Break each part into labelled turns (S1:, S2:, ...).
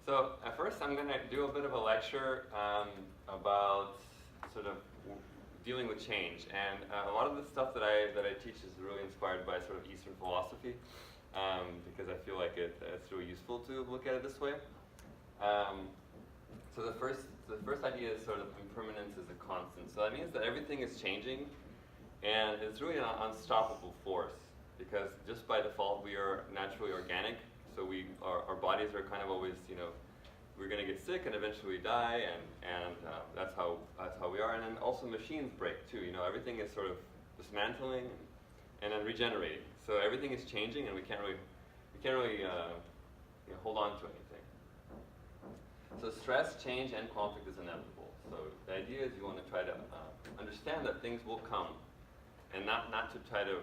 S1: So at first I'm going to do a bit of a lecture about sort of dealing with change, and a lot of the stuff that I teach is really inspired by sort of Eastern philosophy, because I feel like it's really useful to look at it this way. So the first idea is sort of impermanence is a constant. So that means that everything is changing, and it's really an unstoppable force, because just by default we are naturally organic. So our bodies are kind of always, we're going to get sick and eventually die, and that's how we are. And then also machines break too. Everything is sort of dismantling and then regenerating. So everything is changing, and we can't really hold on to anything. So stress, change, and conflict is inevitable. So the idea is you want to try to understand that things will come, and not to try to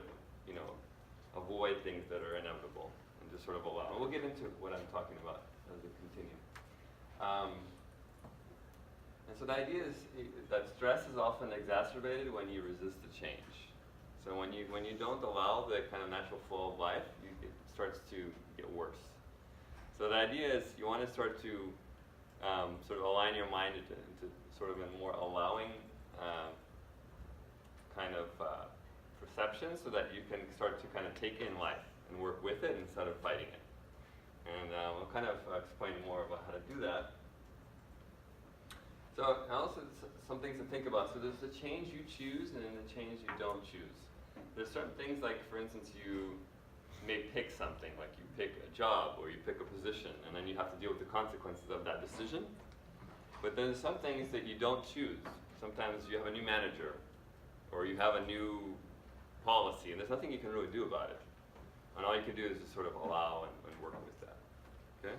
S1: avoid things that are inevitable. Just sort of allow. And we'll get into what I'm talking about as we continue. And so the idea is that stress is often exacerbated when you resist the change. So when you don't allow the kind of natural flow of life, it starts to get worse. So the idea is you want to start to sort of align your mind into sort of a more allowing kind of perception, so that you can start to kind of take in life and work with it instead of fighting it. And we'll kind of explain more about how to do that. So also some things to think about. So there's the change you choose and then the change you don't choose. There's certain things, like for instance, you may pick something, like you pick a job or you pick a position, and then you have to deal with the consequences of that decision. But there's some things that you don't choose. Sometimes you have a new manager, or you have a new policy, and there's nothing you can really do about it. And all you can do is just sort of allow and work with that. Okay?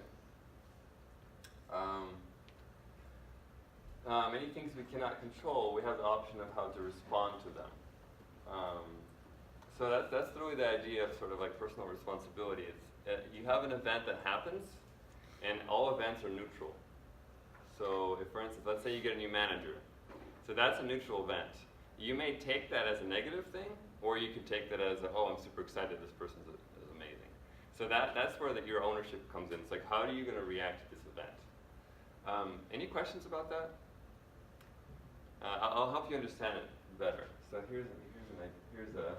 S1: Many things we cannot control, we have the option of how to respond to them. So that's really the idea of sort of like personal responsibility. It's, you have an event that happens, and all events are neutral. So if, for instance, let's say you get a new manager. So that's a neutral event. You may take that as a negative thing, or you could take that as oh, I'm super excited, this person's amazing. So that's where your ownership comes in. It's like, how are you going to react to this event? Any questions about that? I'll help you understand it better. So here's a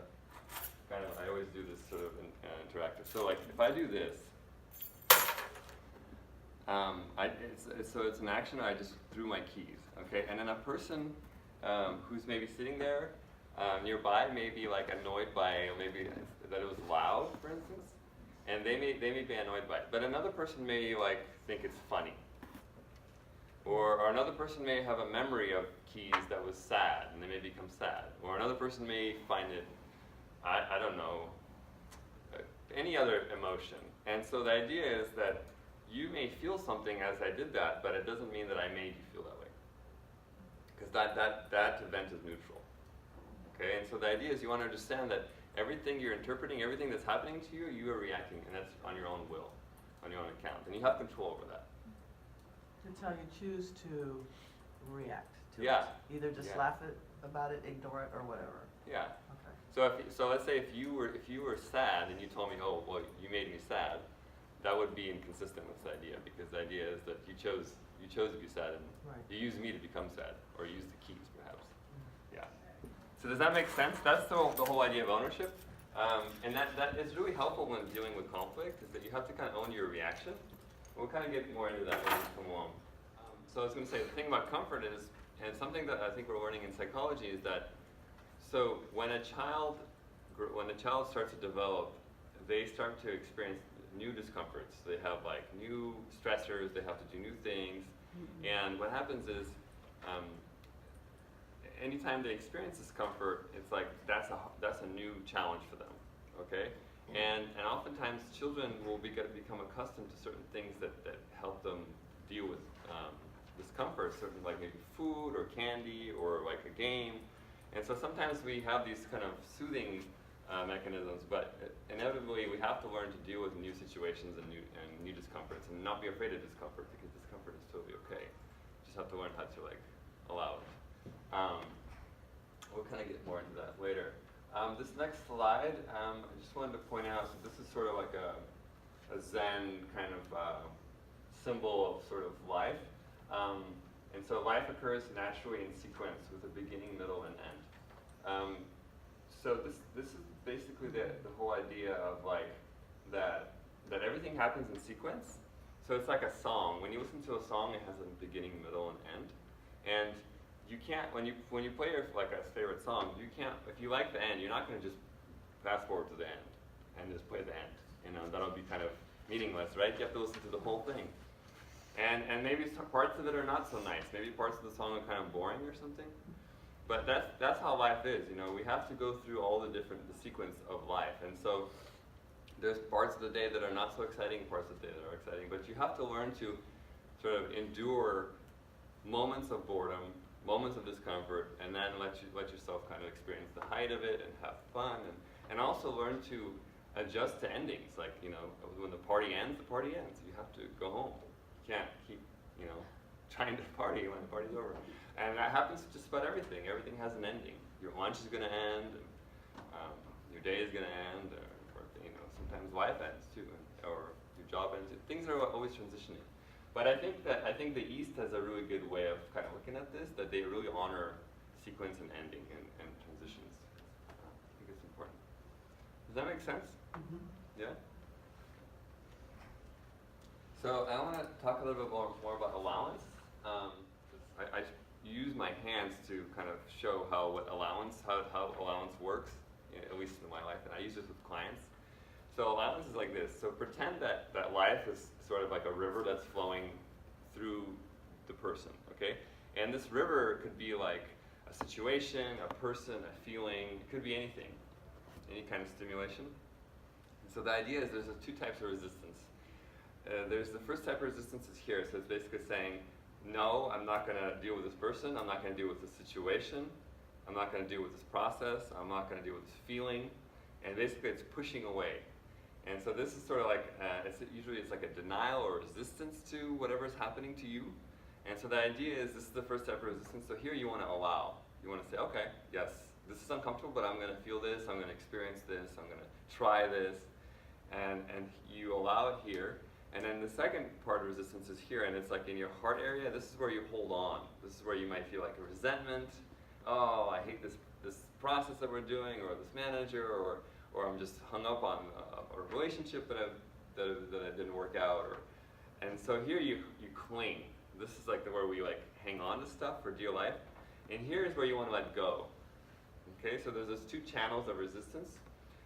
S1: kind of, I always do this sort of interactive. So like, if I do this, so it's an action where I just threw my keys, okay? And then a person who's maybe sitting there nearby may be like annoyed by maybe that it was loud, for instance, and they may be annoyed by it. But another person may like think it's funny, or another person may have a memory of keys that was sad, and they may become sad, or another person may find it, I don't know, any other emotion. And so the idea is that you may feel something as I did that, but it doesn't mean that I made you feel that way, because that event is neutral. Okay, and so the idea is you want to understand that everything you're interpreting, everything that's happening to you, you are reacting, and that's on your own will, on your own account, and you have control over that.
S2: That's how you choose to react to
S1: Yeah.
S2: it. Either just laugh about it, ignore it, or whatever.
S1: Yeah.
S2: Okay.
S1: So let's say if you were sad and you told me, oh, well, you made me sad, that would be inconsistent with this idea, because the idea is that you chose to be sad, and you used me to become sad, or you used the keys perhaps. Yeah. So does that make sense? That's the whole idea of ownership, and that is really helpful when dealing with conflict, is that you have to kind of own your reaction. We'll kind of get more into that when we come along. So I was going to say, the thing about comfort is, and something that I think we're learning in psychology, is that so when a child starts to develop, they start to experience new discomforts. They have like new stressors. They have to do new things, and what happens is, anytime they experience discomfort, it's like that's a new challenge for them. Okay. And oftentimes children will become accustomed to certain things that help them deal with discomfort, certain like maybe food or candy or like a game. And so sometimes we have these kind of soothing mechanisms, but inevitably we have to learn to deal with new situations and new discomforts, and not be afraid of discomfort, because discomfort is totally okay. Just have to learn how to like allow it. We'll kind of get more into that later. This next slide, I just wanted to point out, so this is sort of like a Zen kind of symbol of sort of life. And so life occurs naturally in sequence with a beginning, middle, and end. So this is basically the whole idea of like that everything happens in sequence. So it's like a song. When you listen to a song, it has a beginning, middle, and end. And you can't, when you play your like a favorite song, you can't, if you like the end, you're not going to just fast forward to the end and just play the end. You know, that'll be kind of meaningless, right? You have to listen to the whole thing. And maybe some parts of it are not so nice. Maybe parts of the song are kind of boring or something. But that's how life is. You know, we have to go through all the sequence of life. And so there's parts of the day that are not so exciting, parts of the day that are exciting. But you have to learn to sort of endure moments of boredom, moments of discomfort, and then let yourself kind of experience the height of it and have fun, and also learn to adjust to endings. Like, you know, when the party ends, the party ends. You have to go home. You can't keep, you know, trying to party when the party's over. And that happens to just about everything. Everything has an ending. Your lunch is going to end, and, your day is going to end, or you know, sometimes life ends too, or your job ends. Things are always transitioning. But I think the East has a really good way of kind of looking at this, that they really honor sequence and ending and transitions. I think it's important. Does that make sense?
S2: Mm-hmm.
S1: Yeah? So I want to talk a little bit more about allowance. I use my hands to kind of show how allowance works, at least in my life, and I use this with clients. So allowance is like this. So pretend that life is sort of like a river that's flowing through the person, okay? And this river could be like a situation, a person, a feeling. It could be anything, any kind of stimulation. And so the idea is there's two types of resistance. There's the first type of resistance is here. So it's basically saying, no, I'm not going to deal with this person. I'm not going to deal with this situation. I'm not going to deal with this process. I'm not going to deal with this feeling. And basically it's pushing away. And so this is sort of like, usually it's like a denial or resistance to whatever's happening to you. And so the idea is this is the first step of resistance. So here you want to allow. You want to say, okay, yes, this is uncomfortable, but I'm going to feel this. I'm going to experience this. I'm going to try this. And you allow it here. And then the second part of resistance is here, and it's like in your heart area. This is where you hold on. This is where you might feel like a resentment. Oh, I hate this process that we're doing, or this manager, or I'm just hung up on a relationship that didn't work out. And so here you cling. This is like where we like hang on to stuff for dear life. And here is where you want to let go. Okay, so there's those two channels of resistance.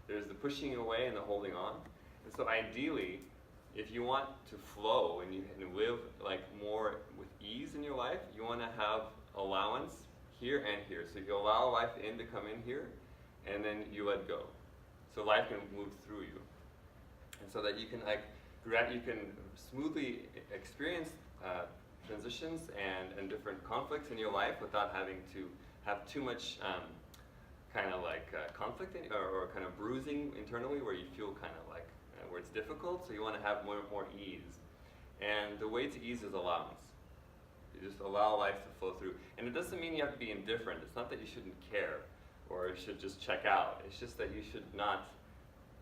S1: There's the pushing away and the holding on. And so ideally, if you want to flow and live like more with ease in your life, you want to have allowance here and here. So you allow life to come in here, and then you let go. So life can move through you, and so that you can smoothly experience transitions and different conflicts in your life without having to have too much kind of like conflict or kind of bruising internally, where you feel kind of like where it's difficult. So you want to have more ease, and the way to ease is allowance. You just allow life to flow through, and it doesn't mean you have to be indifferent. It's not that you shouldn't care or you should just check out. It's just that you should not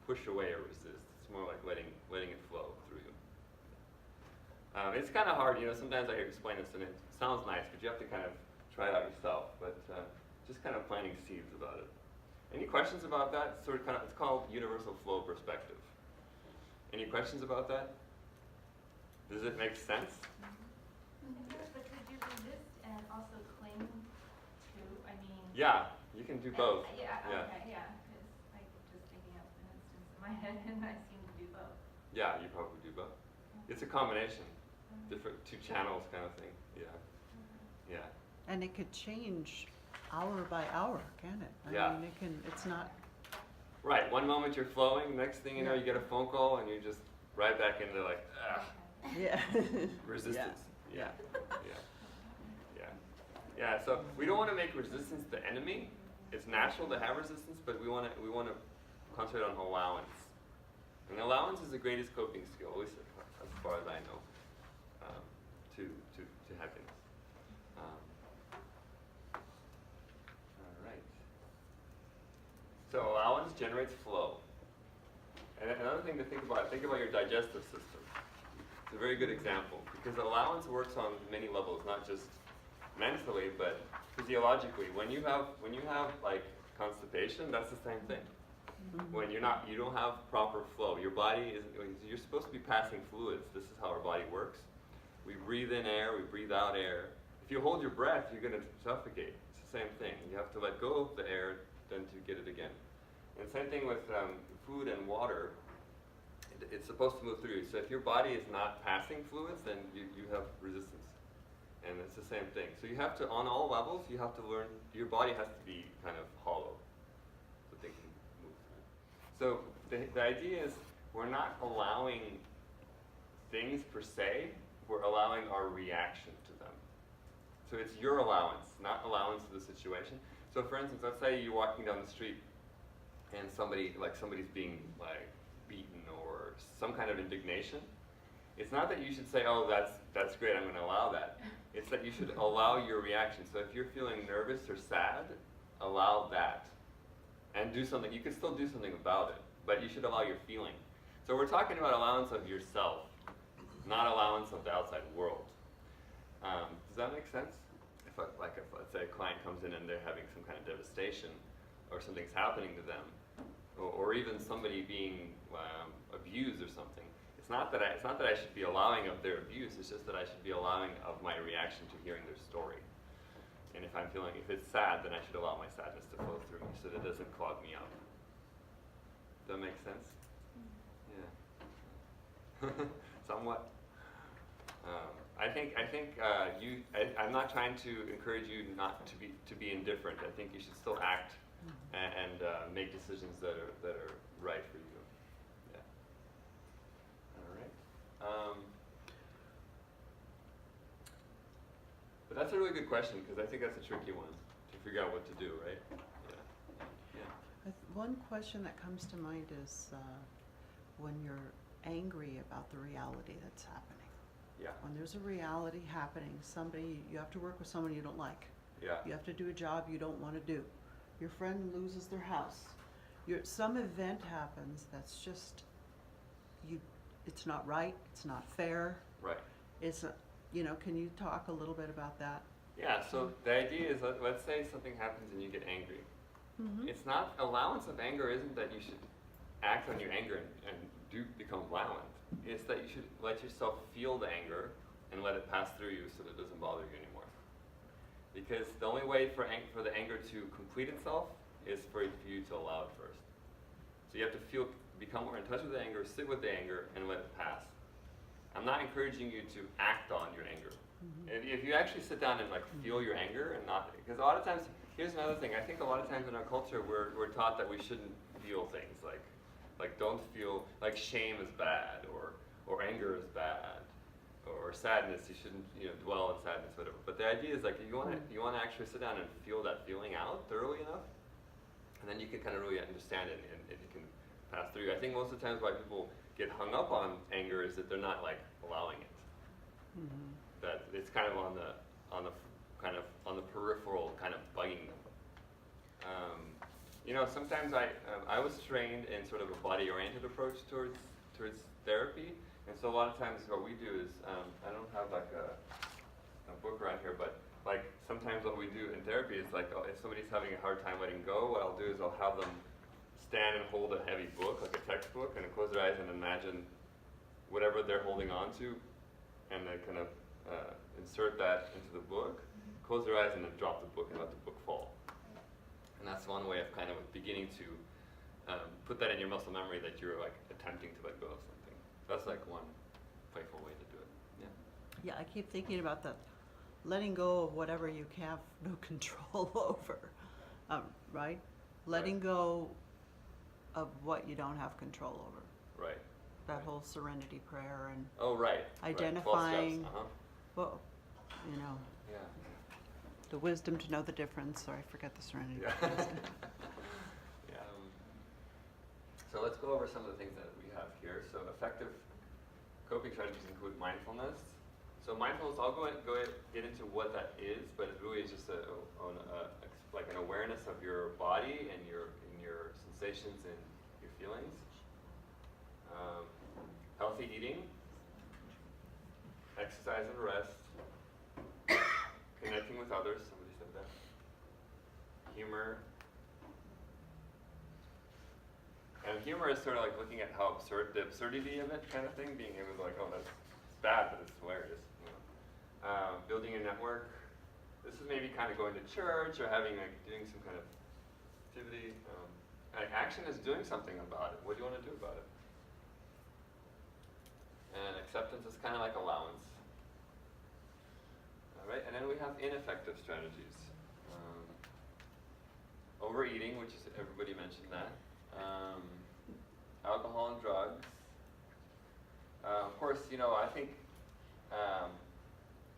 S1: push away or resist. It's more like letting it flow through you. It's kind of hard, you know. Sometimes I explain this and it sounds nice, but you have to kind of try it out yourself. But just kind of planting seeds about it. Any questions about that? It's called universal flow perspective. Any questions about that? Does it make sense?
S3: But could you resist and also cling to? I mean.
S1: Yeah, you can do both.
S3: Yeah.
S1: Yeah.
S3: Okay. Yeah. Because like just thinking of an instance in my head, and I seem to do both.
S1: Yeah, you probably do both. It's a combination, different two channels kind of thing. Yeah. Yeah.
S2: And it could change hour by hour, can it?
S1: Yeah.
S2: I mean, it's not.
S1: Right. One moment you're flowing, next thing you know, you get a phone call and you're just right back into like
S2: Yeah.
S1: resistance. Yeah. Yeah. So we don't want to make resistance the enemy. It's natural to have resistance, but we want to concentrate on allowance. And allowance is the greatest coping skill, at least as far as I know, to happiness. All right. So allowance generates flow. And another thing to think about your digestive system. It's a very good example because allowance works on many levels, not just mentally, but physiologically. When you have like constipation, that's the same thing. When you don't have proper flow, your body isn't. You're supposed to be passing fluids. This is how our body works. We breathe in air, we breathe out air. If you hold your breath, you're going to suffocate. It's the same thing. You have to let go of the air, then to get it again. And same thing with food and water. It's supposed to move through you. So if your body is not passing fluids, then you have resistance. And it's the same thing. So you have to, on all levels, you have to learn, your body has to be kind of hollow so things can move through. So the idea is we're not allowing things per se, we're allowing our reaction to them. So it's your allowance, not allowance to the situation. So for instance, let's say you're walking down the street and somebody's being like beaten or some kind of indignation. It's not that you should say, oh, that's great, I'm going to allow that. It's that you should allow your reaction. So if you're feeling nervous or sad, allow that. And do something. You can still do something about it, but you should allow your feeling. So we're talking about allowance of yourself, not allowance of the outside world. Does that make sense? If let's say a client comes in and they're having some kind of devastation, or something's happening to them, or even somebody being abused or something. It's not that I should be allowing of their abuse. It's just that I should be allowing of my reaction to hearing their story. And if it's sad, then I should allow my sadness to flow through me so that it doesn't clog me up. Does that make sense? Yeah. Somewhat. I'm not trying to encourage you not to be indifferent. I think you should still act and make decisions that are right for you. Yeah. All right. But that's a really good question because I think that's a tricky one to figure out what to do, right? Yeah.
S4: One question that comes to mind is when you're angry about the reality that's happening.
S1: Yeah.
S4: When there's a reality happening, you have to work with someone you don't like.
S1: Yeah.
S4: You have to do a job you don't want to do. Your friend loses their house. Some event happens that's just, it's not right, it's not fair.
S1: Right.
S4: Can you talk a little bit about that?
S1: Yeah, so the idea is, let's say something happens and you get angry.
S4: Mm-hmm.
S1: It's not, allowance of anger isn't that you should act on your anger and do become violent. It's that you should let yourself feel the anger and let it pass through you so that it doesn't bother you anymore. Because the only way for the anger to complete itself is for you to allow it first. So you have to become more in touch with the anger, sit with the anger, and let it pass. I'm not encouraging you to act on your anger. Mm-hmm. If you actually sit down and feel your anger and not, because a lot of times, here's another thing. I think a lot of times in our culture we're taught that we shouldn't feel things like don't feel like shame is bad or anger is bad or sadness. You shouldn't dwell in sadness, whatever. But the idea is you want to actually sit down and feel that feeling out thoroughly enough, and then you can kind of really understand it and you can pass through. I think most of the times why people get hung up on anger is that they're not allowing it. Mm-hmm. That it's kind of on the peripheral, kind of bugging them. Sometimes I was trained in sort of a body-oriented approach towards therapy, and so a lot of times what we do is I don't have a book around here, but sometimes what we do in therapy is if somebody's having a hard time letting go, what I'll do is I'll have them stand and hold a heavy book, like a textbook, and close their eyes and imagine whatever they're holding on to, and then kind of insert that into the book, close their eyes and then drop the book and let the book fall. And that's one way of kind of beginning to put that in your muscle memory that you're attempting to let go of something. That's one playful way to do it. Yeah.
S4: Yeah, I keep thinking about the letting go of whatever you have no control over, right? Letting go of what you don't have control over.
S1: Right.
S4: That whole serenity prayer and
S1: right.
S4: identifying,
S1: Right. 12 steps.
S4: well,
S1: Yeah.
S4: the wisdom to know the difference. Sorry, I forgot the serenity.
S1: Yeah. Yeah. So let's go over some of the things that we have here. So effective coping strategies include mindfulness. So mindfulness, I'll get into what that is, but it really is just an awareness of your body and your sensations and your feelings. Healthy eating, exercise and rest. Connecting with others, somebody said that. Humor. And humor is sort of like looking at how the absurdity of it kind of thing, being able to like, oh, that's bad, but it's hilarious. You know? Building a network. This is maybe kind of going to church or having like doing some kind of activity. Like action is doing something about it. What do you want to do about it? And acceptance is kind of like allowance. All right, and then we have ineffective strategies. Overeating, which is everybody mentioned that. Alcohol and drugs. Of course, you know, I think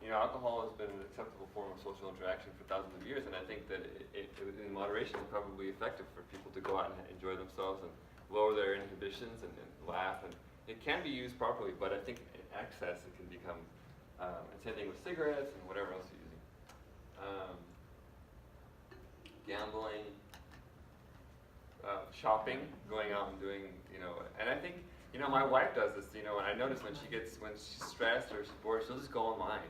S1: you know, alcohol has been an acceptable form of social interaction for thousands of years, and I think that it in moderation is probably effective for people to go out and enjoy themselves and lower their inhibitions and laugh. And it can be used properly, but I think in excess it can become, and same thing with cigarettes and whatever else you're using. Gambling, shopping, going out and doing, you know, and I think, you know, my wife does this, you know, and I notice when she's stressed or she's bored, she'll just go online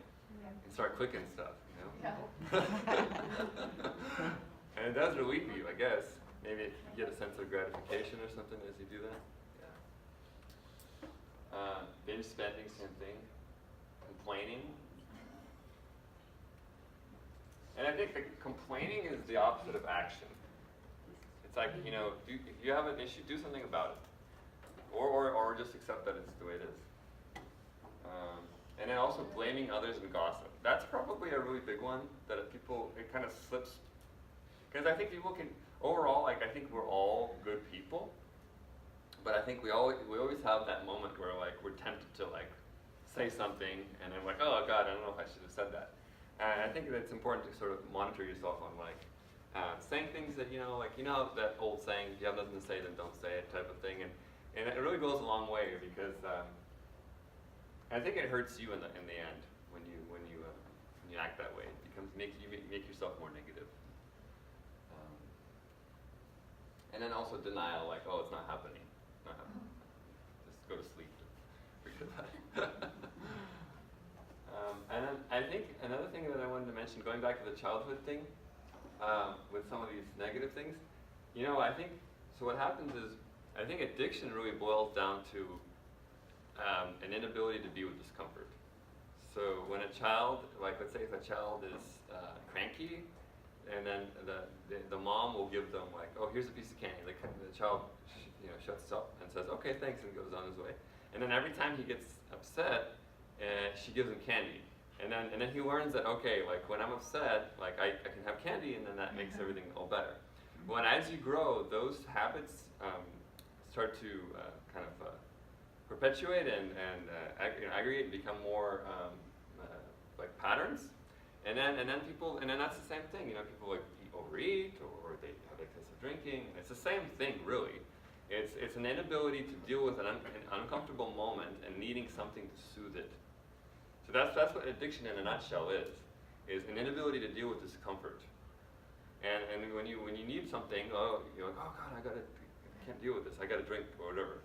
S1: and start clicking stuff, you know. And it does relieve you, I guess. Maybe you get a sense of gratification or something as you do that. Yeah. Binge spending, same thing. Complaining. And I think that complaining is the opposite of action. It's like, you know, if you have an issue, do something about it. Or just accept that it's the way it is. And then also blaming others and gossip. That's probably a really big one that people, it kind of slips. Because I think people can, overall, like I think we're all good people. But I think we always have that moment where like we're tempted to like say something and then like, oh God, I don't know if I should have said that. And I think that it's important to sort of monitor yourself on like saying things that, you know that old saying, if you have nothing to say, then don't say it type of thing. And it really goes a long way because I think it hurts you in the end when you act that way. It becomes make yourself more negative. And then also denial, like, oh, it's not happening. Not happening. Just go to sleep. Forget about it. And then I think another thing that I wanted to mention, going back to the childhood thing, with some of these negative things, you know, I think, so what happens is, I think addiction really boils down to an inability to deal with discomfort. So when a child, like let's say if a child is cranky, and then the mom will give them like, oh, here's a piece of candy. The child, shuts up and says, okay, thanks, and goes on his way. And then every time he gets upset, she gives him candy. And then he learns that, okay, like when I'm upset, like I can have candy, and then that makes everything all better. When as you grow, those habits start to kind of perpetuate and aggregate and become more like patterns. And then that's the same thing. You know, people like overeat or they have excessive drinking. It's the same thing, really. It's an inability to deal with an uncomfortable moment and needing something to soothe it. So that's what addiction in a nutshell is an inability to deal with discomfort. And when you need something, you're like, oh God, I can't deal with this. I got to drink or whatever.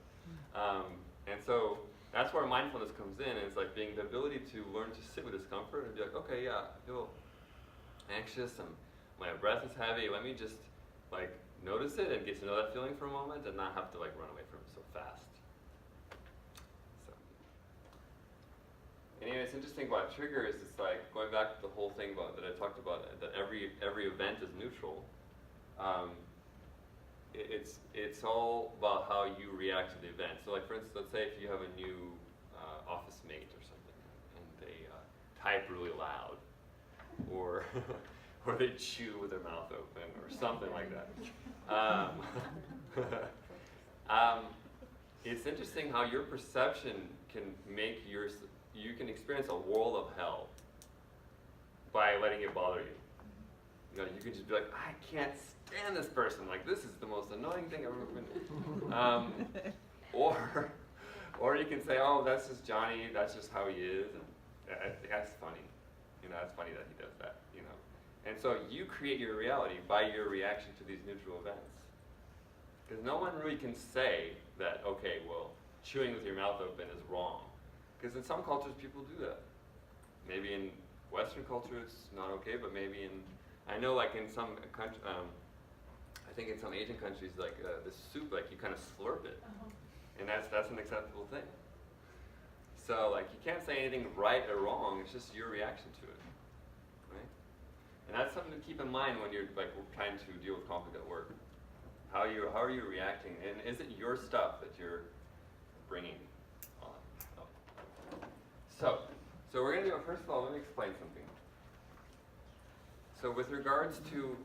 S1: And so that's where mindfulness comes in. It's like being the ability to learn to sit with discomfort and be like, okay, yeah, I feel anxious and my breath is heavy. Let me just like notice it and get to know that feeling for a moment and not have to like run away from it so fast. So anyway, it's interesting about triggers. It's like going back to the whole thing about that I talked about, that every event is neutral. It's all about how you react to the event. So like for instance, let's say if you have a new office mate or something and they type really loud or or they chew with their mouth open or something like that. It's interesting how your perception can make you can experience a world of hell by letting it bother you. You know, you can just be like, I can't stand this person. Like, this is the most annoying thing I've ever been. Or you can say, oh, that's just Johnny. That's just how he is. And that's funny. You know, that's funny that he does that. You know, and so you create your reality by your reaction to these neutral events. Because no one really can say that, okay, well, chewing with your mouth open is wrong. Because in some cultures, people do that. maybe in Western culture it's not okay, but maybe in, I know like in some country, I think in some Asian countries, like the soup, like you kind of slurp it, and that's an acceptable thing. So like you can't say anything right or wrong. It's just your reaction to it, right? And that's something to keep in mind when you're like trying to deal with conflict at work. How are you reacting, and is it your stuff that you're bringing on? So we're gonna do. First of all, let me explain something. So with regards to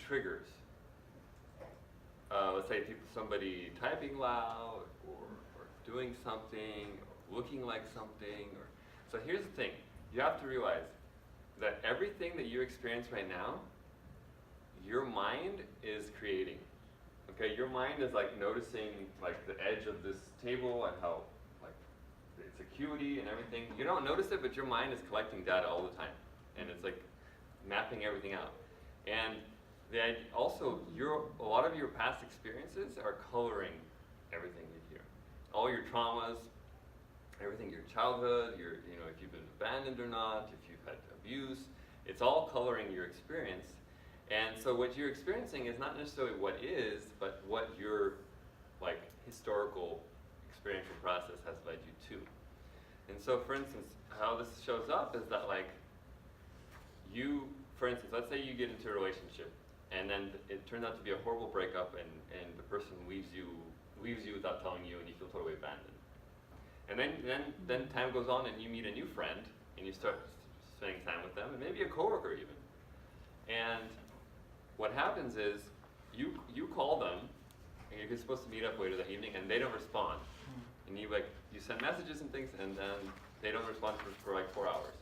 S1: triggers, let's say somebody typing loud or doing something, or looking like something. So here's the thing. You have to realize that everything that you experience right now, your mind is creating. Okay, your mind is like noticing like the edge of this table and how like its acuity and everything. You don't notice it, but your mind is collecting data all the time, and it's like mapping everything out. And also, a lot of your past experiences are coloring everything you hear. All your traumas, everything, your childhood, if you've been abandoned or not, if you've had abuse, it's all coloring your experience. And so what you're experiencing is not necessarily what is, but what your like historical experiential process has led you to. And so, for instance, how this shows up is that like for instance, let's say you get into a relationship, and then it turns out to be a horrible breakup, and the person leaves you without telling you, and you feel totally abandoned. And then time goes on, and you meet a new friend, and you start spending time with them, and maybe a coworker even. And what happens is you call them, and you're supposed to meet up later that evening, and they don't respond. And you send messages and things, and then they don't respond for like 4 hours.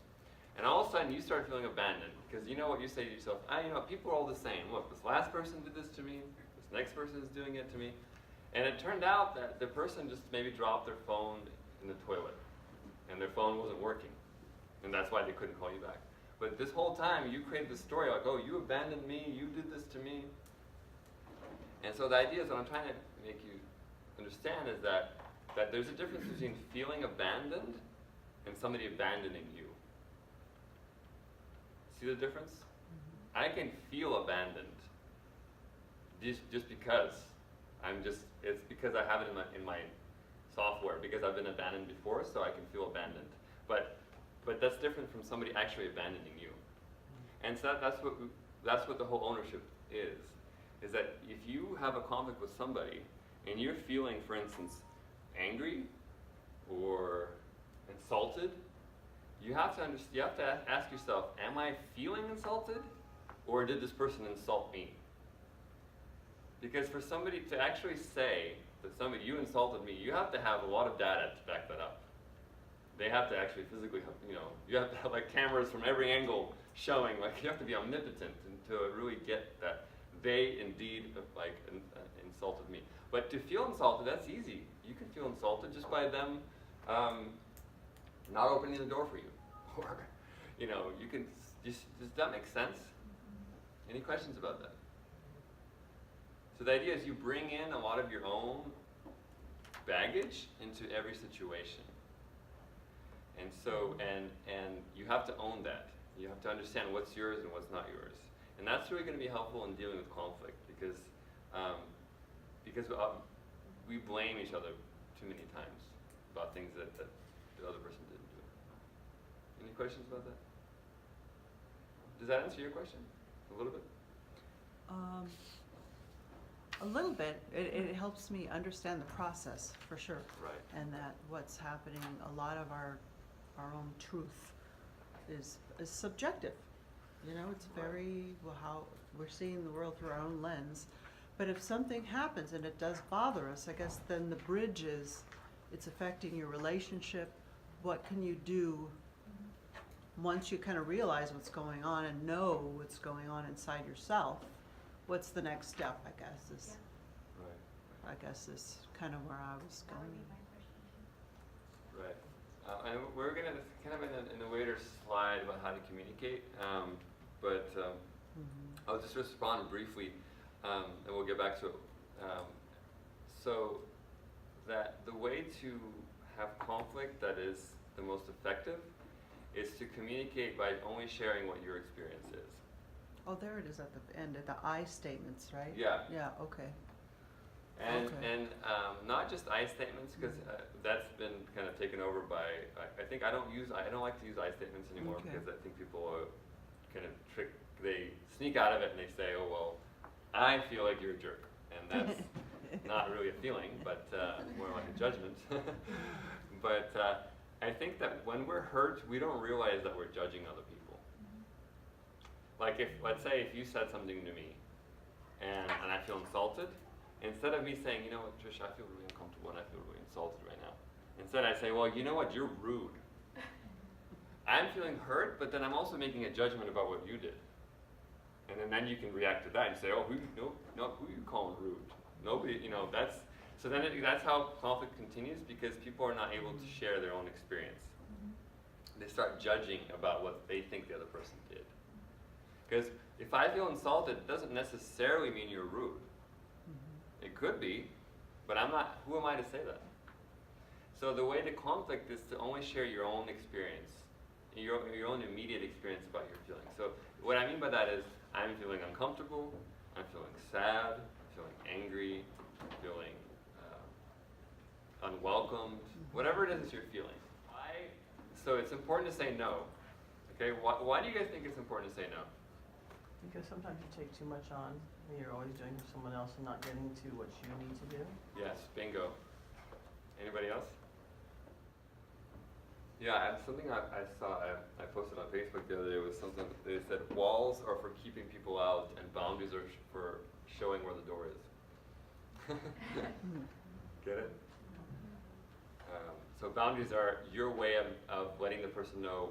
S1: And all of a sudden you start feeling abandoned, because you know what you say to yourself, people are all the same. Look, this last person did this to me, this next person is doing it to me. And it turned out that the person just maybe dropped their phone in the toilet, and their phone wasn't working. And that's why they couldn't call you back. But this whole time you created this story like, oh, you abandoned me, you did this to me. And so the idea is, what I'm trying to make you understand is that there's a difference between feeling abandoned and somebody abandoning you. See the difference? I can feel abandoned just because it's because I have it in my software, because I've been abandoned before, so I can feel abandoned. But that's different from somebody actually abandoning you. And so that's what the whole ownership is that if you have a conflict with somebody and you're feeling, for instance, angry or insulted, you have to ask yourself, am I feeling insulted, or did this person insult me? Because for somebody to actually say that you insulted me, you have to have a lot of data to back that up. They have to actually physically have, you have to have like cameras from every angle showing, like you have to be omnipotent to really get that they indeed like insulted me. But to feel insulted, that's easy. You can feel insulted just by them not opening the door for you. Or, you can, does that make sense? Any questions about that? So the idea is you bring in a lot of your own baggage into every situation. And so, and you have to own that. You have to understand what's yours and what's not yours. And that's really going to be helpful in dealing with conflict, because we blame each other too many times about things that the other person didn't do. Any questions about that? Does that answer your question? A little bit?
S4: A little bit. It helps me understand the process, for sure.
S1: Right.
S4: And that what's happening, a lot of our own truth is subjective. It's very, how we're seeing the world through our own lens. But if something happens and it does bother us, I guess then the bridge is, it's affecting your relationship. What can you do once you kind of realize what's going on and know what's going on inside yourself? What's the next step, I guess, is,
S1: Right.
S4: I guess is kind of where I was
S3: That would
S4: going.
S3: be my question too.
S1: Right. And we're going to kind of in a later slide about how to communicate, but I'll just respond briefly, and we'll get back to it. So that the way to have conflict that is the most effective is to communicate by only sharing what your experience is.
S4: Oh, there it is at the end, at the I statements, right?
S1: Yeah.
S4: Yeah, okay.
S1: And,
S4: Okay.
S1: and not just I statements, because that's been kind of taken over by, I think I don't like to use I statements anymore
S4: Okay.
S1: because I think people are kind of they sneak out of it and they say, oh, well, I feel like you're a jerk. And that's not really a feeling, but more like a judgment. But I think that when we're hurt, we don't realize that we're judging other people. Like let's say if you said something to me and I feel insulted, instead of me saying, you know what, Trish, I feel really uncomfortable and I feel really insulted right now. Instead I say, well, you know what, you're rude. I'm feeling hurt, but then I'm also making a judgment about what you did. And then you can react to that and say, oh, who you calling rude? Nobody, so then that's how conflict continues, because people are not able to share their own experience. They start judging about what they think the other person did. Because if I feel insulted, it doesn't necessarily mean you're rude. It could be, but who am I to say that? So the way to conflict is to only share your own experience, your own immediate experience about your feelings. So what I mean by that is, I'm feeling uncomfortable, I'm feeling sad, I'm feeling angry, I'm feeling unwelcomed, whatever it is that you're feeling. So it's important to say no. Okay, why do you guys think it's important to say no?
S2: Because sometimes you take too much on, and you're always doing for someone else and not getting to what you need to do.
S1: Yes, bingo. Anybody else? Yeah, something I saw, I posted on Facebook the other day was something, they said walls are for keeping people out and boundaries are for showing where the door is. Get it? So boundaries are your way of letting the person know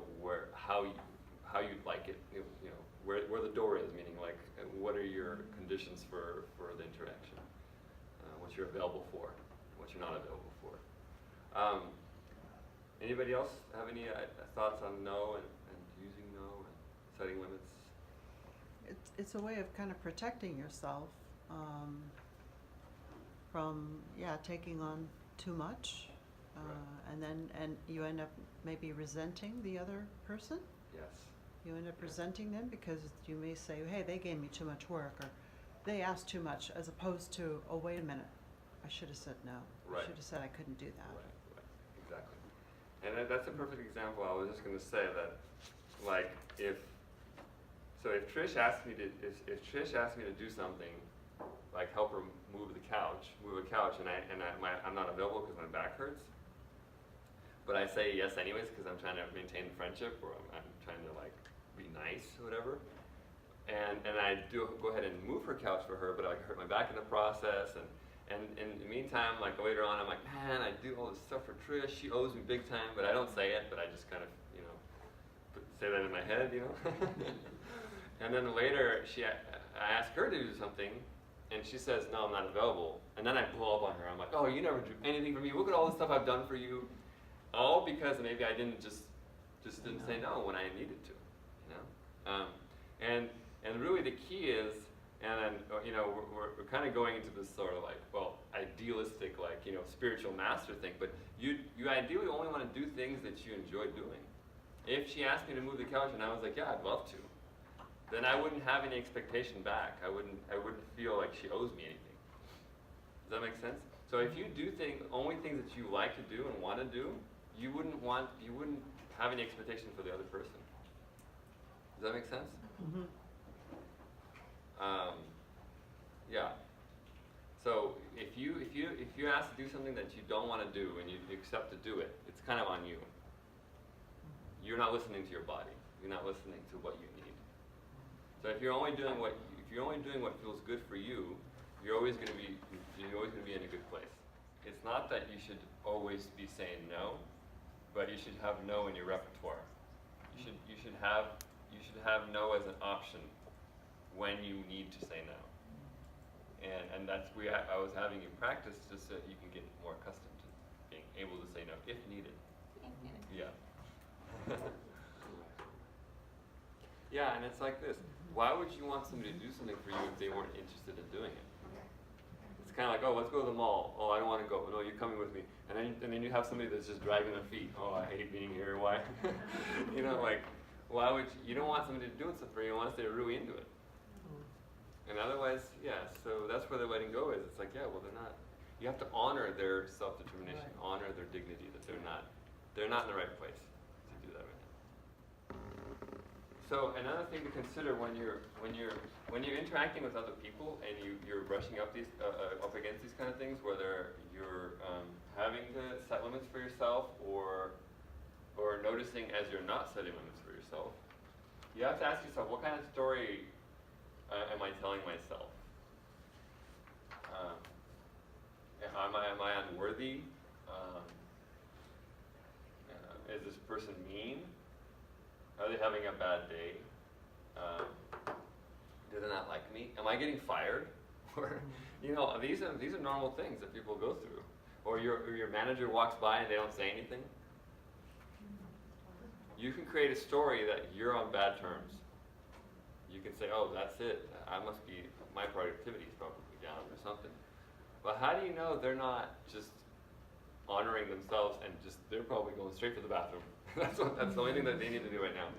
S1: how you'd like it, where the door is, meaning like what are your conditions for the interaction, what you're available for, what you're not available for. Anybody else have any thoughts on no and using no and setting limits?
S4: It's a way of kind of protecting yourself from taking on too much,
S1: Right.
S4: and you end up maybe resenting the other person.
S1: Yes.
S4: You end up resenting them because you may say, hey, they gave me too much work, or they asked too much, as opposed to, oh, wait a minute, I should have said no.
S1: Right.
S4: I should have said I couldn't do that.
S1: Right, exactly. And that's a perfect example. I was just going to say that, like, if Trish asked me to do something, like help her move a couch, and I'm not available because my back hurts, but I say yes anyways because I'm trying to maintain the friendship, or I'm trying to like be nice or whatever, and I do go ahead and move her couch for her, but I hurt my back in the process, and in the meantime, like later on, I'm like, man, I do all this stuff for Trish, she owes me big time, but I don't say it, but I just kind of, say that in my head, And then later, I ask her to do something, and she says, no, I'm not available. And then I blow up on her. I'm like, oh, you never do anything for me. Look at all the stuff I've done for you. All because maybe I didn't just didn't say no when I needed to, And really the key is, and we're kind of going into this sort of like, well, idealistic, like, spiritual master thing, but you ideally only want to do things that you enjoy doing. If she asked me to move the couch and I was like, yeah, I'd love to, then I wouldn't have any expectation back. I wouldn't feel like she owes me anything. Does that make sense? So if you do only things that you like to do and want to do, you wouldn't have any expectation for the other person. Does that make sense?
S4: Mm-hmm.
S1: Yeah. So if you're asked to do something that you don't want to do and you accept to do it, it's kind of on you. You're not listening to your body. You're not listening to what you need. So if you're only doing what feels good for you, you're always going to be in a good place. It's not that you should always be saying no, but you should have no in your repertoire. You should have no as an option when you need to say no. And that's I was having you practice just so that you can get more accustomed to being able to say no if needed. Yeah. Yeah, and it's like this. Why would you want somebody to do something for you if they weren't interested in doing it? It's It's kind of like, oh, let's go to the mall. Oh, I don't want to go. No, you're coming with me. And then you have somebody that's just dragging their feet. Oh, I hate being here. Why? You know, like, why would you don't want somebody doing something for you unless they're really into it. And otherwise, yeah. So that's where the letting go is. It's like, yeah, well, they're not. You have to honor their self-determination,
S2: Right.
S1: honor their dignity. That they're not in the right place to do that right now. So another thing to consider when you're interacting with other people and you're brushing up up against these kind of things, whether you're having to set limits for yourself or noticing as you're not setting limits for yourself, you have to ask yourself, what kind of story am I telling myself? Am I unworthy? Is this person mean? Are they having a bad day? Do they not like me? Am I getting fired? Or, you know, these are normal things that people go through. Or your manager walks by and they don't say anything. You can create a story that you're on bad terms. You can say, oh, that's it. My productivity is probably down or something. But how do you know they're not just honoring themselves and they're probably going straight to the bathroom? That's the only thing that they need to do right now.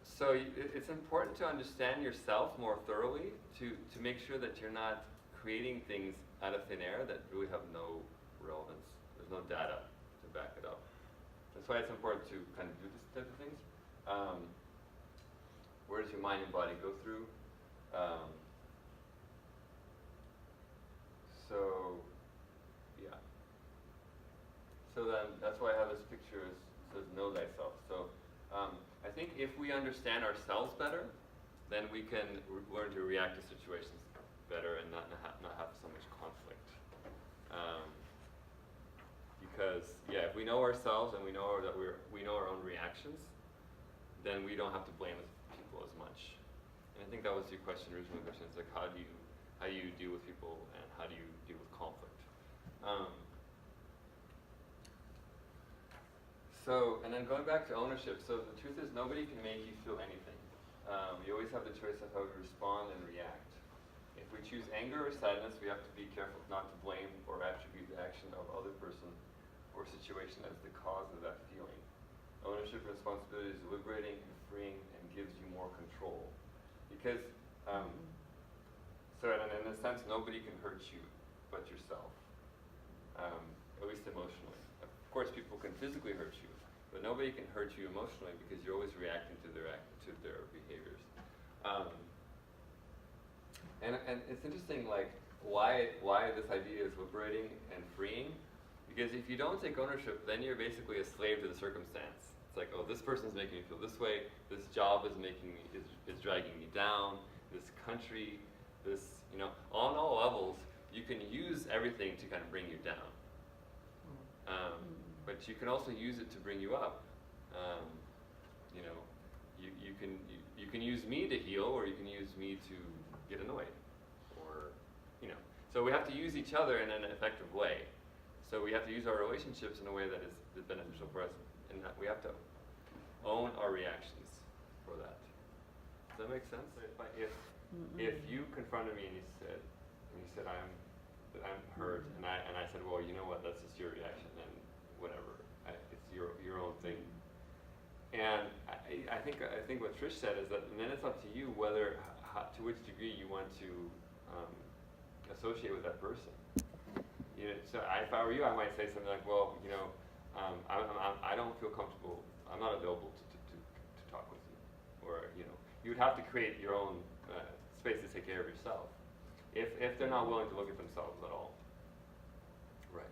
S1: So it's important to understand yourself more thoroughly to make sure that you're not creating things out of thin air that really have no relevance. There's no data to back it up. That's why it's important to kind of do this type of things. Where does your mind and body go through? So, yeah. So then, that's why I have this picture. It says know thyself. So, I think if we understand ourselves better, then we can learn to react to situations better and not have so much conflict. Because if we know ourselves and we know that we know our own reactions, then we don't have to blame people as much. And I think that was your question originally. Question is like, how do you deal with people and how do you deal with conflict? So, and then going back to ownership. So the truth is, nobody can make you feel anything. You always have the choice of how to respond and react. If we choose anger or sadness, we have to be careful not to blame or attribute the action of other person or situation as the cause of that feeling. Ownership and responsibility is liberating and freeing and gives you more control. Because, so in a sense, nobody can hurt you but yourself, at least emotionally. Of course, people can physically hurt you, but nobody can hurt you emotionally because you're always reacting to their behaviors. And it's interesting, like, why this idea is liberating and freeing. Because if you don't take ownership, then you're basically a slave to the circumstance. It's like, oh, this person's making me feel this way. This job is dragging me down. This country, on all levels, you can use everything to kind of bring you down. But you can also use it to bring you up. You can use me to heal, or you can use me to get annoyed, or So we have to use each other in an effective way. So we have to use our relationships in a way that is beneficial for us, and that we have to own our reactions for that. Does that make sense? If you confronted me and you said I'm hurt, and I said, well, you know what? That's just your reaction, and whatever. It's your own thing. And I think what Trish said is that, and then it's up to you whether to which degree you want to associate with that person. So if I were you, I might say something like, well, I don't feel comfortable. I'm not available to talk with you, or you would have to create your own space to take care of yourself. If they're not willing to look at themselves at all. Right.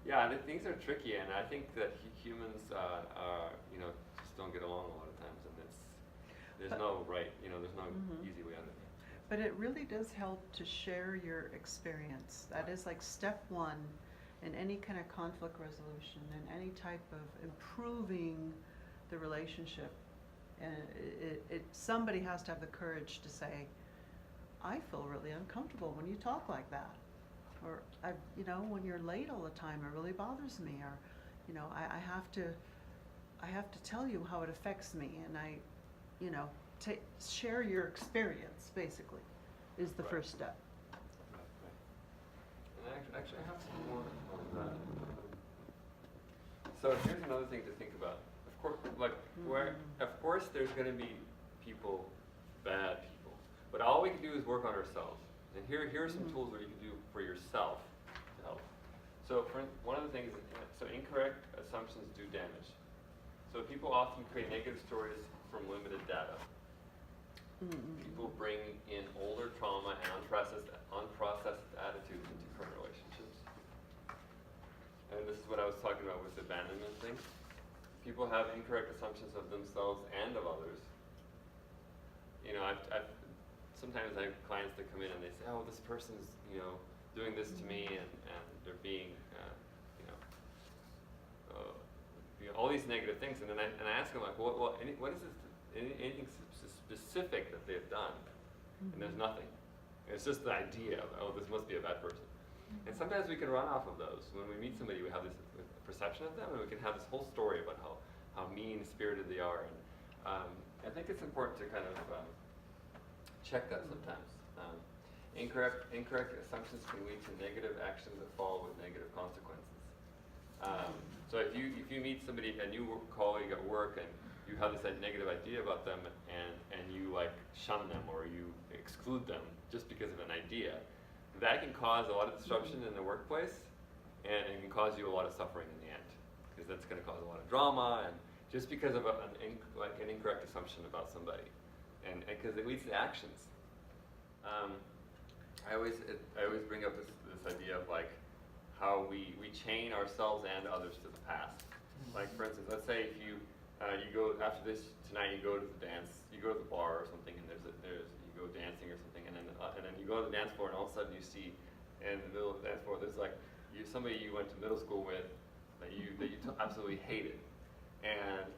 S1: Yeah, things are tricky, and I think that humans, just don't get along a lot of times, and there's no right, there's no easy way out of it.
S4: But it really does help to share your experience. That is like step one in any kind of conflict resolution and any type of improving the relationship. And somebody has to have the courage to say, I feel really uncomfortable when you talk like that. Or, when you're late all the time, it really bothers me. Or, I have to tell you how it affects me. And share your experience, basically, is the
S1: Right.
S4: first step.
S1: And actually, I have some more on that. So here's another thing to think about. Of course, of course, there's going to be people, bad people, but all we can do is work on ourselves. And here are some tools that you can do for yourself to help. So one of the things, so incorrect assumptions do damage. So people often create negative stories from limited data. People bring in older trauma and unprocessed attitudes into current relationships. And this is what I was talking about with the abandonment thing. People have incorrect assumptions of themselves and of others. You know, sometimes I have clients that come in and they say, oh, this person's, doing this to me, and they're being, all these negative things. And then I ask them, like, what is this, anything specific that they've done? And there's nothing. It's just the idea of, oh, this must be a bad person. And sometimes we can run off of those. When we meet somebody, we have this perception of them, and we can have this whole story about how mean-spirited they are. And I think it's important to kind of check that sometimes. Incorrect assumptions can lead to negative actions that follow with negative consequences. So if you meet somebody, a new colleague at work, and you have this negative idea about them, and you like shun them or you exclude them just because of an idea, that can cause a lot of disruption in the workplace, and it can cause you a lot of suffering in the end, because that's going to cause a lot of drama, and just because of an incorrect assumption about somebody, and because it leads to actions. I always bring up this idea of like how we chain ourselves and others to the past. Like for instance, let's say if you go after this tonight, you go to the dance, you go to the bar or something, and you go dancing or something, and then you go to the dance floor, and all of a sudden you see in the middle of the dance floor there's like somebody you went to middle school with that you absolutely hated, and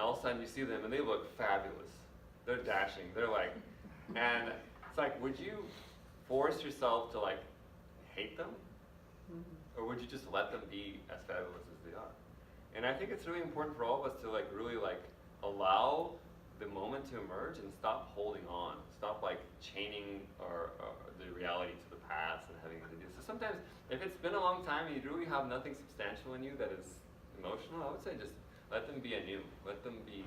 S1: all of a sudden you see them and they look fabulous, they're dashing, they're like, and it's like, would you force yourself to like hate them? Or would you just let them be as fabulous as they are? And I think it's really important for all of us to like really like allow the moment to emerge and stop holding on, stop like chaining the reality to the past and having to do. So sometimes if it's been a long time and you really have nothing substantial in you that is emotional, I would say just let them be anew, let them be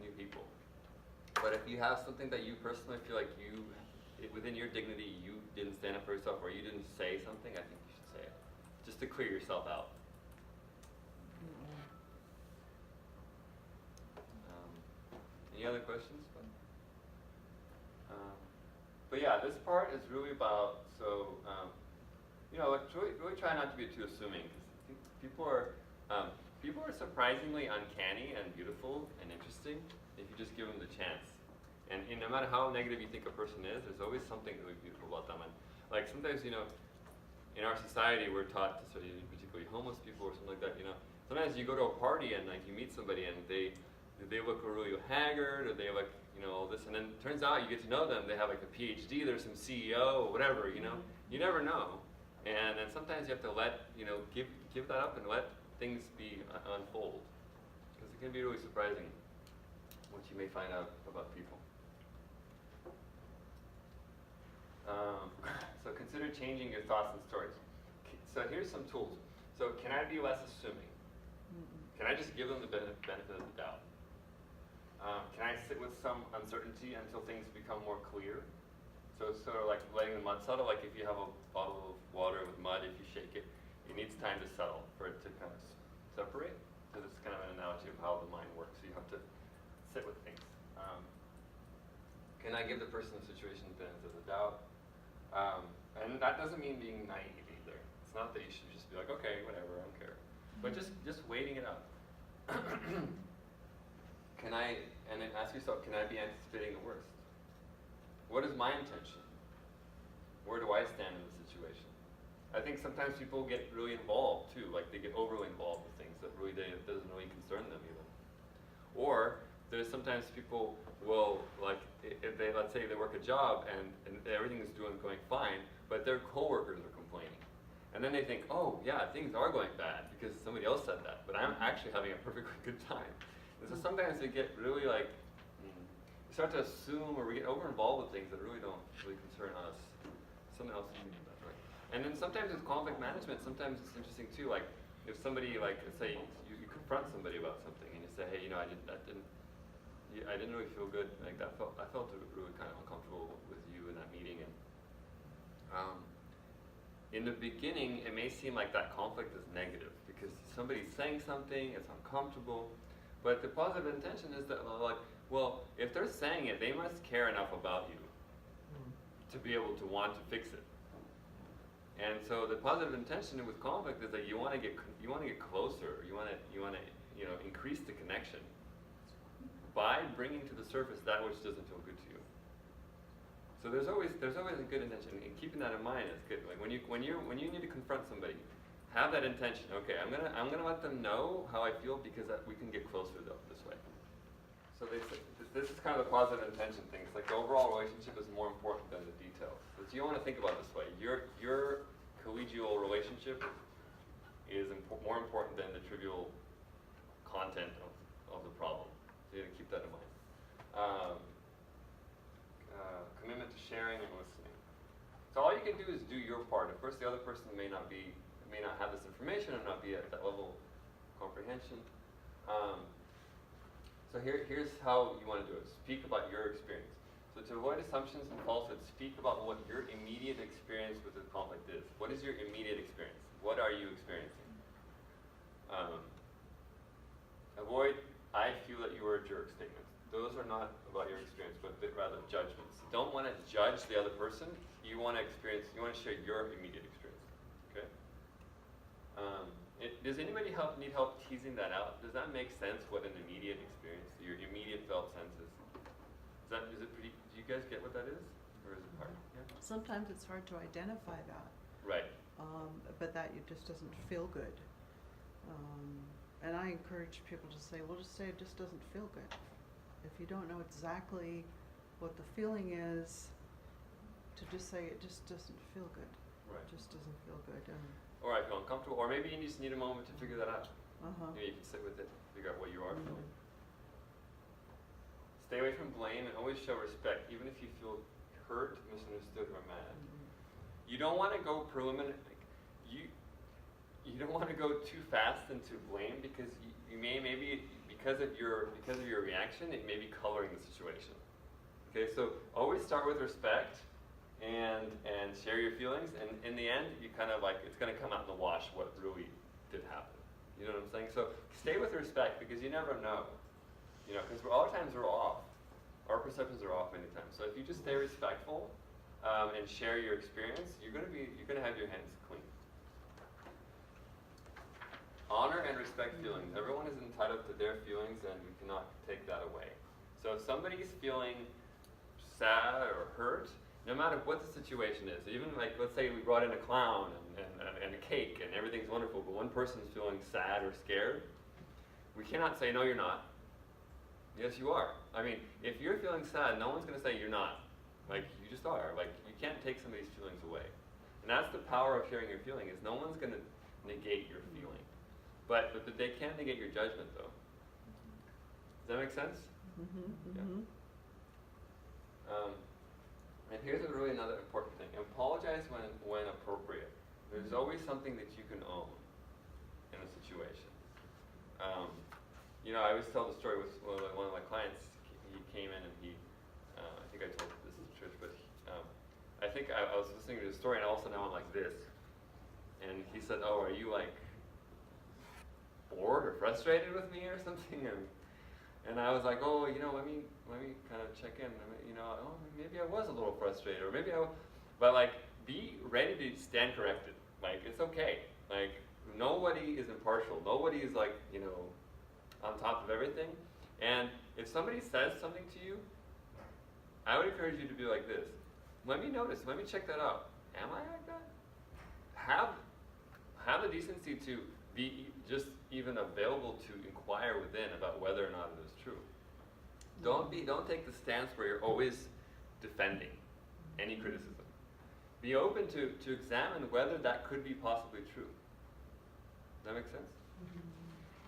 S1: new people. But if you have something that you personally feel like within your dignity, you didn't stand up for yourself, or you didn't say something, I think you should say it, just to clear yourself out. Any other questions? But yeah, this part is really about, really try not to be too assuming, because people are surprisingly uncanny and beautiful and interesting if you just give them the chance. And no matter how negative you think a person is, there's always something really beautiful about them. And like sometimes, in our society, we're taught to study particularly homeless people or something like that. Sometimes you go to a party and like you meet somebody and they look really haggard, or they look, all this, and then it turns out you get to know them. They have like a PhD, there's some CEO or whatever. You never know. And then sometimes you have to give that up and let things unfold, because it can be really surprising what you may find out about people. So consider changing your thoughts and stories. So here's some tools. So can I be less assuming? Can I just give them the benefit of the doubt? Can I sit with some uncertainty until things become more clear? So it's sort of like letting the mud settle. Like if you have a bottle of water with mud, if you shake it, it needs time to settle for it to kind of separate. So this is kind of an analogy of how the mind works. So you have to sit with things. Can I give the person the situation the benefit of the doubt? And that doesn't mean being naive either. It's not that you should just be like, okay, whatever, I don't care. But just waiting it out. And then ask yourself, can I be anticipating the worst? What is my intention? Where do I stand in the situation? I think sometimes people get really involved too, like they get overly involved with things that really doesn't really concern them even. Or there's sometimes people will, like, if they, let's say they work a job and everything is going fine, but their coworkers are complaining. And then they think, oh yeah, things are going bad because somebody else said that, but I'm actually having a perfectly good time. And so sometimes they get really like, start to assume, or we get over involved with things that really don't really concern us. Someone else is doing that, right? And then sometimes with conflict management, sometimes it's interesting too. Like if somebody, like say you confront somebody about something, and you say, hey, I didn't really feel good. Like I felt really kind of uncomfortable with you in that meeting, and in the beginning, it may seem like that conflict is negative because somebody's saying something, it's uncomfortable, but the positive intention is that, like, well, if they're saying it, they must care enough about you to be able to want to fix it. And so the positive intention with conflict is that you want to get closer. You want to increase the connection by bringing to the surface that which doesn't feel good to you. So there's always a good intention, and keeping that in mind is good. Like when you need to confront somebody, have that intention. Okay, I'm gonna let them know how I feel because we can get closer this way. So this is kind of the positive intention thing. It's like the overall relationship is more important than the details. So you want to think about it this way: your collegial relationship is more important than the trivial content of the problem. So you have to keep that in mind. Commitment to sharing and listening. So all you can do is do your part. Of course, the other person may not have this information or not be at that level of comprehension. So here's how you want to do it. Speak about your experience. So to avoid assumptions and falsehoods, speak about what your immediate experience with the conflict is. What is your immediate experience? What are you experiencing? Avoid "I feel that you were a jerk" statements. Those are not about your experience, but rather judgments. You don't want to judge the other person. You want to share your immediate experience. Okay? Does anybody need help teasing that out? Does that make sense? What an immediate experience, your immediate felt sense is? Is it pretty? Do you guys get what that is, or is it hard? Yeah.
S4: Sometimes it's hard to identify that.
S1: Right.
S4: But that it just doesn't feel good. And I encourage people to say, well, just say it just doesn't feel good. If you don't know exactly what the feeling is, to just say it just doesn't feel good.
S1: Right.
S4: It just doesn't feel good.
S1: Or I feel uncomfortable, or maybe you just need a moment to figure that out.
S4: Uh-huh.
S1: Maybe you can sit with it, figure out what you are feeling. Stay away from blame and always show respect, even if you feel hurt, misunderstood, or mad. You don't want to go preliminary. You don't want to go too fast into blame because you maybe because of your reaction, it may be coloring the situation. Okay, so always start with respect and share your feelings, and in the end, you kind of like it's going to come out in the wash what really did happen. You know what I'm saying? So stay with respect because you never know. Because a lot of times we're off. Our perceptions are off many times. So if you just stay respectful and share your experience, you're going to have your hands clean. Honor and respect feelings. Everyone is entitled to their feelings, and we cannot take that away. So if somebody's feeling sad or hurt, no matter what the situation is, even like let's say we brought in a clown and a cake and everything's wonderful, but one person's feeling sad or scared, we cannot say, no, you're not. Yes, you are. I mean, if you're feeling sad, no one's going to say you're not. Like, you just are. Like, you can't take somebody's feelings away. And that's the power of sharing your feeling, is no one's going to negate your feeling. But they can negate your judgment, though. Does that make sense?
S4: Mm-hmm,
S1: Yeah.
S4: mm-hmm.
S1: And here's really another important thing. Apologize when appropriate. There's always something that you can own in a situation. I always tell the story with one of my clients. He came in and I think I told this in church, but I think I was listening to the story and all of a sudden I went like this. And he said, "Oh, are you like bored or frustrated with me or something?" And I was like, "Oh, let me kind of check in. Maybe I was a little frustrated, or but like, be ready to stand corrected. Like, it's okay. Like, nobody is impartial. Nobody is like, on top of everything. And if somebody says something to you, I would encourage you to be like this. Let me notice. Let me check that out. Am I like that? Have the decency to be just even available to inquire within about whether or not it is true. Don't take the stance where you're always defending any criticism. Be open to examine whether that could be possibly true. Does that make sense?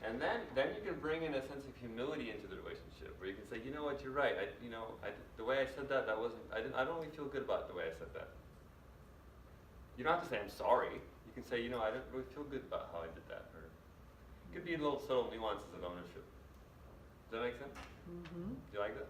S1: And then you can bring in a sense of humility into the relationship, where you can say, you know what, you're right. The way I said that wasn't. I don't really feel good about the way I said that. You don't have to say I'm sorry. You can say, I don't really feel good about how I did that. Or it could be little subtle nuances of ownership. Does that make sense?
S4: Mm-hmm.
S1: Do you like that?